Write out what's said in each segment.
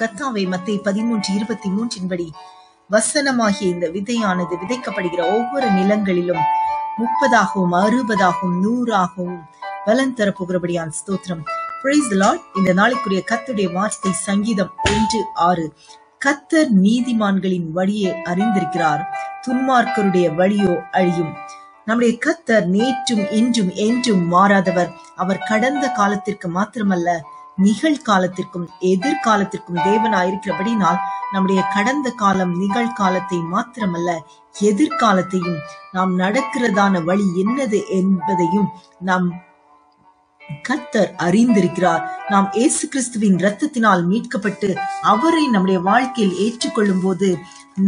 கர்த்தாவே, மத்தேயு 13:23 வசனமாகிய இந்த விதையானது விதைக்கப்படுகிற ஒவ்வொரு நிலங்களிலும் 30ஆகவும் 60ஆகவும் 100ஆகவும் பலன் தரப்போகிறபடியான் ஸ்தோத்திரம். Praise the Lord. இந்த நாளைக்குரிய கர்த்தருடைய வார்த்தை சங்கீதம் 1:6. கர்த்தர் நீதிமான்களின் வழியை அறிந்திருக்கிறார், துன்மார்க்கருடைய வழியோ அழியும். நம்முடைய கர்த்தர் நேற்றும் இன்றும் என்றும் மாறாதவர். அவர் கடந்த காலத்திற்கு மாத்திரமல்ல, நிகழ்காலத்திற்கும் எதிர்காலத்திற்கும் தேவனாயிருக்கிறபடினால் நம்முடைய கடந்த காலம் நிகழ்காலத்தை மாத்திரமல்ல, எதிர்காலத்தையும் நாம் நடக்கிறதான வழி என்னது என்பதையும் நாம் கர்த்தர் அறிந்திருக்கிறார். நாம் இயேசு கிறிஸ்துவின் இரத்தத்தினால் மீட்கப்பட்டு அவரை நம்முடைய வாழ்க்கையில் ஏற்றுக்கொள்ளும் போது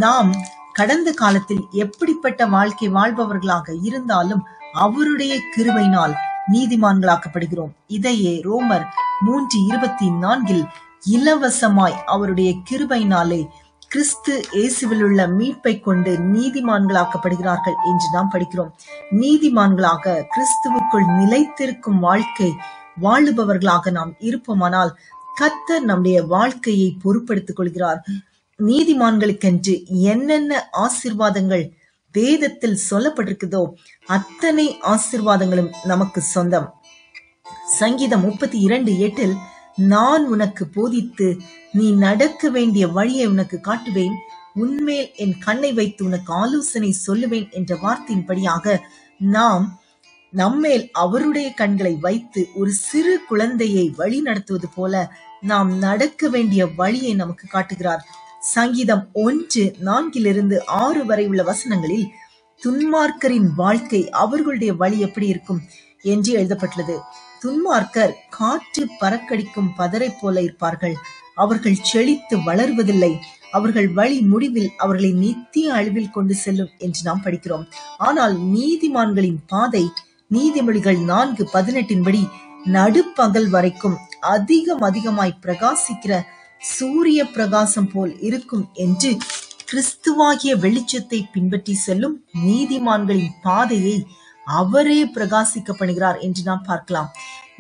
நாம் கடந்த காலத்தில் எப்படிப்பட்ட வாழ்க்கை வாழ்பவர்களாக இருந்தாலும் அவருடைய கிருபையினால் நீதிமான்களாக்கப்படுகிறோம். இதையே ரோமர் 3:24 இலவசமாய் அவருடைய கிருபையினாலே கிறிஸ்து இயேசுவில் உள்ள மீட்பை கொண்டு நீதிமான்களாக்கப்படுகிறார்கள் என்று நாம் படிக்கிறோம். நீதிமான்களாக கிறிஸ்துவுக்குள் நிலைத்திருக்கும் வாழ்க்கை வாழுபவர்களாக நாம் இருப்போமானால் கர்த்தர் நம்முடைய வாழ்க்கையை பொறுப்படுத்திக் கொள்கிறார். நீதிமான்களுக்கென்று என்னென்ன ஆசீர்வாதங்கள் வேதத்தில் சொல்லப்பட்டிருக்குதோ அத்தனை ஆசீர்வாதங்களும் நமக்கு சொந்தம். சங்கீதம் 32:8 நான் உனக்கு போதித்து நீ நடக்க வேண்டிய வழியை உனக்கு காட்டுவேன், உன்மேல் என் கண்ணை வைத்து உனக்கு ஆலோசனை சொல்லுவேன் என்ற வார்த்தையின்படியாக நாம் நம்மேல் அவருடைய கண்களை வைத்து ஒரு சிறு குழந்தையை வழி நடத்துவது போல நாம் நடக்க வேண்டிய வழியை நமக்கு காட்டுகிறார். சங்கீதம் 1:4-6 வரை உள்ள வசனங்களில் துன்மார்க்கரின் வாழ்க்கை, அவர்களுடைய வழி எப்படி இருக்கும் என்று எழுதப்பட்டுள்ளது. துன்மார்க்கர் காற்று பறக்கடிக்கும் பதரை போல இருப்பார்கள். அவர்கள் செழித்து வளர்வதில்லை. அவர்கள் வழி முடிவில் அவர்களை நித்திய அழிவில் கொண்டு செல்லும் என்று நாம் படிக்கிறோம். ஆனால் நீதிமான்களின் பாதை நீதிமொழிகள் 4:18 நடுப்பகல் வரைக்கும் அதிகமாய் பிரகாசிக்கிற சூரிய பிரகாசம் போல் இருக்கும் என்று கிறிஸ்துவாகிய வெளிச்சத்தை பின்பற்றி செல்லும் நீதிமான்களின் பாதையை அவரே பிரகாசிக்க பண்ணுகிறார் என்று நாம் பார்க்கலாம்.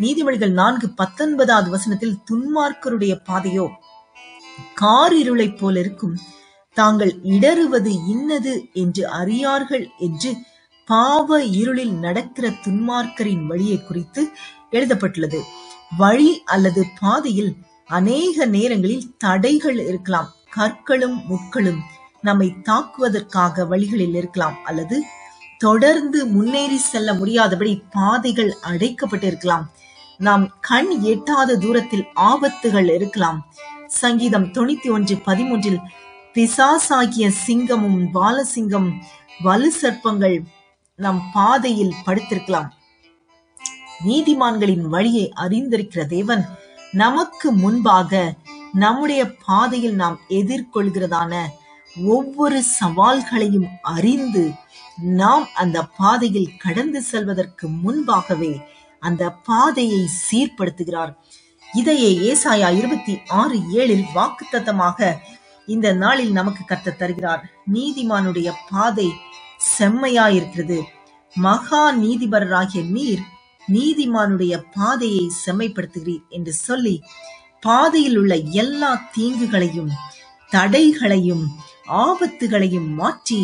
நீதிமொழிகள் 4:19 துன்மார்க்கருடைய பாதையோ காரிருளை போல இருக்கும், தாங்கள் இடறுவது இன்னது என்று அறியார்கள் என்று பாவ இருளில் நடக்கிற துன்மார்க்கரின் வழியை குறித்து எழுதப்பட்டுள்ளது. வழி அல்லது பாதையில் அநேக நேரங்களில் தடைகள் இருக்கலாம். கற்களும் முட்களும் நம்மை தாக்குவதற்காக வழிகளில் இருக்கலாம், அல்லது தொடர்ந்து முன்னேறி செல்ல முடியாதபடி பாதைகள் அடைக்கப்பட்டிருக்கலாம். நாம் கண் எட்டாத தூரத்தில் ஆபத்துகள் இருக்கலாம். சங்கீதம் 91:13 பிசாசாகிய சிங்கமும் பாலசிங்கம் வலு சர்ப்பங்கள் நம் பாதையில் படுத்திருக்கலாம். நீதிமான்களின் வழியை அறிந்திருக்கிற தேவன் நமக்கு முன்பாக நம்முடைய பாதையில் நாம் எதிர்கொள்கிறதான ஒவ்வொரு சவால்களையும் அறிந்து நாம் அந்த பாதையில் கடந்து செல்வதற்கு முன்பாகவே அந்த பாதையை சீர்படுத்துகிறார். இதையே ஏசாயா 26:7 வாக்குத்தத்தமாக இந்த நாளில் நமக்கு கர்த்தர் தருகிறார். நீதிமானுடைய பாதை செம்மையாயிருக்கிறது, மகா நீதிபரராகிய நீர் நீதிமானுடைய பாதையை செம்மைப்படுத்துகிறீர் என்று சொல்லி பாதையில் உள்ள எல்லா தீங்குகளையும் தடைகளையும் ஆபத்துகளையும் மாற்றி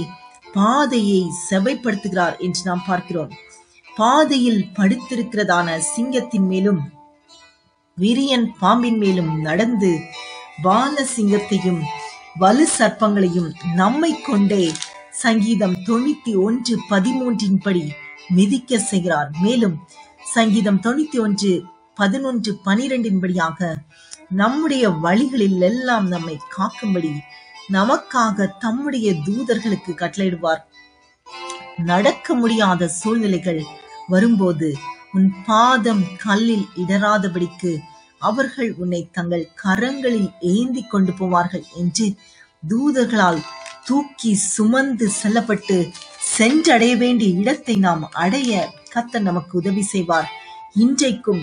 பாதையை செவைப்படுத்துகிறார் என்று நாம் பார்க்கிறோம். பாதையில் படுத்திருக்கிறதான சிங்கத்தின் மேலும் விரியன் பாம்பின் மேலும் நடந்து பால சிங்கத்தையும் வலு சர்ப்பங்களையும் நம்மை கொண்டே சங்கீதம் 91:13 மிதிக்க செய்கிறார். மேலும் சங்கீதம் 91:11-12 நம்முடைய வழிகளில் எல்லாம் நம்மை காக்கும்படி நமக்காக தம்முடைய தூதர்களுக்கு கட்டளையிடுவார். நடக்க முடியாத சூழ்நிலைகள் வரும்போது உன் பாதம் கல்லில் இடராதபடிக்கு அவர்கள் உன்னை தங்கள் கரங்களில் ஏந்தி கொண்டு போவார்கள் என்று தூதர்களால் தூக்கி சுமந்து செல்லப்பட்டு சென்றடைய வேண்டிய இடத்தை நாம் அடைய கர்த்தர் நமக்கு உதவி செய்வார். இன்றைக்கும்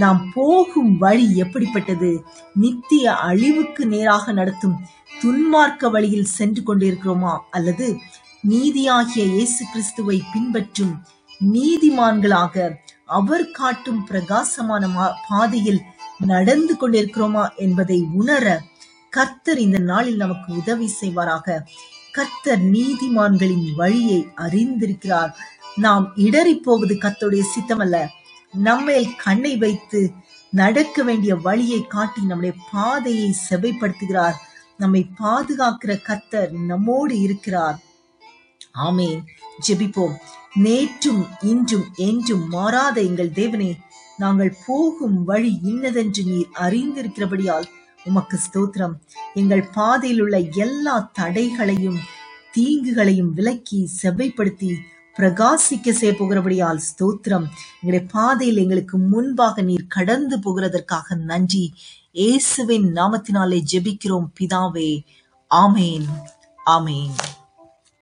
நாம் போகும் வழி எப்படிப்பட்டது? நித்திய அழிவுக்கு நேராக நடத்தும் துன்மார்க்க வழியில் சென்று கொண்டிருக்கிறோமா, அல்லது நீதியாகிய இயேசு கிறிஸ்துவை பின்பற்றும் நீதிமான்களாக அவர் காட்டும் பிரகாசமான பாதையில் நடந்து கொண்டிருக்கிறோமா என்பதை உணர கர்த்தர் இந்த நாளில் நமக்கு உதவி செய்வாராக. கர்த்தர் நீதிமான்களின் வழியை அறிந்திருக்கிறார். நாம் இடறி போவது கர்த்தருடைய சித்தமல்ல. நம்மேல் கண்ணை வைத்து நடக்க வேண்டிய வழியை காட்டி நம்முடைய பாதையை செவைப்படுத்துகிறார். நம்மை பாதுகாக்கிற கர்த்தர் நம்மோடு இருக்கிறார். ஆமென். ஜெபிப்போம். நேற்றும் இன்றும் என்றும் மாறாத எங்கள் தேவனே, நாங்கள் போகும் வழி இன்னதென்று நீர் அறிந்திருக்கிறபடியால் உமக்கு ஸ்தோத்திரம். எங்கள் பாதையில் உள்ள எல்லா தடைகளையும் தீங்குகளையும் விலக்கி செவ்வைப்படுத்தி பிரகாசிக்க செய்ய போகிறபடியால் ஸ்தோத்திரம். எங்களுடைய பாதையில் எங்களுக்கு முன்பாக நீர் கடந்து போகிறதற்காக நன்றி. இயேசுவின் நாமத்தினாலே ஜெபிக்கிறோம் பிதாவே. ஆமேன். ஆமேன்.